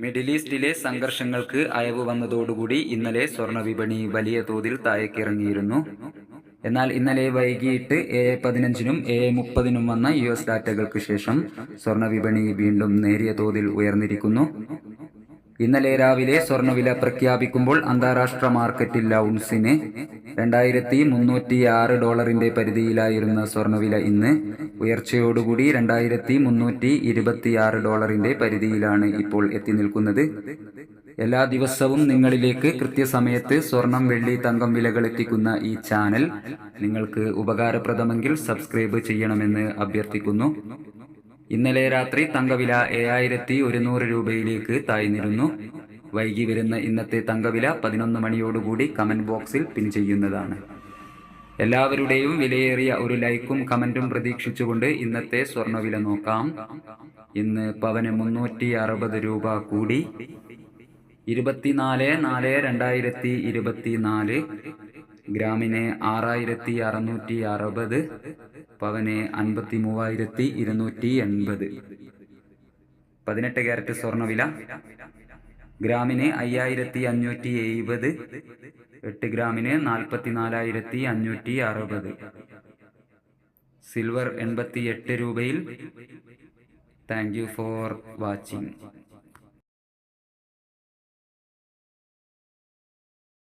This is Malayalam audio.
മിഡിൽ ഈസ്റ്റിലെ സംഘർഷങ്ങൾക്ക് അയവ് വന്നതോടുകൂടി ഇന്നലെ സ്വർണ്ണ വിപണി വലിയ തോതിൽ താഴേക്കിറങ്ങിയിരുന്നു. എന്നാൽ ഇന്നലെ വൈകിട്ട് 7:15-നും 7:30-നും വന്ന US ഡാറ്റകൾക്ക് ശേഷം സ്വർണ്ണ വിപണി വീണ്ടും നേരിയ തോതിൽ ഉയർന്നിരിക്കുന്നു. ഇന്നലെ രാവിലെ സ്വർണ്ണവില പ്രഖ്യാപിക്കുമ്പോൾ അന്താരാഷ്ട്ര മാർക്കറ്റിൽ ഔൺസിന് $2,306 പരിധിയിലായിരുന്ന സ്വർണ്ണവില ഇന്ന് ഉയർച്ചയോടുകൂടി $2,326 പരിധിയിലാണ് ഇപ്പോൾ എത്തി നിൽക്കുന്നത്. എല്ലാ ദിവസവും നിങ്ങളിലേക്ക് കൃത്യസമയത്ത് സ്വർണം, വെള്ളി, തങ്കം വിലകൾ എത്തിക്കുന്ന ഈ ചാനൽ നിങ്ങൾക്ക് ഉപകാരപ്രദമെങ്കിൽ സബ്സ്ക്രൈബ് ചെയ്യണമെന്ന് അഭ്യർത്ഥിക്കുന്നു. ഇന്നലെ രാത്രി തങ്കവില 7,100 രൂപയിലേക്ക് താഴ്ന്നിരുന്നു. വൈകി വരുന്ന ഇന്നത്തെ തങ്കവില 11 മണിയോടുകൂടി കമന്റ് ബോക്സിൽ പിൻ ചെയ്യുന്നതാണ്. എല്ലാവരുടെയും വിലയേറിയ ഒരു ലൈക്കും കമന്റും പ്രതീക്ഷിച്ചുകൊണ്ട് ഇന്നത്തെ സ്വർണ്ണവില നോക്കാം. ഇന്ന് പവന് 360 രൂപ കൂടി 24/4/2024. ഗ്രാമിന് 6,660, പവന് 53,280. 18 ക്യാരറ്റ് സ്വർണ്ണവില ഗ്രാമിന് 5,570, 8 ഗ്രാമിന് 44,560. സിൽവർ 88 രൂപയിൽ. Thank you for watching.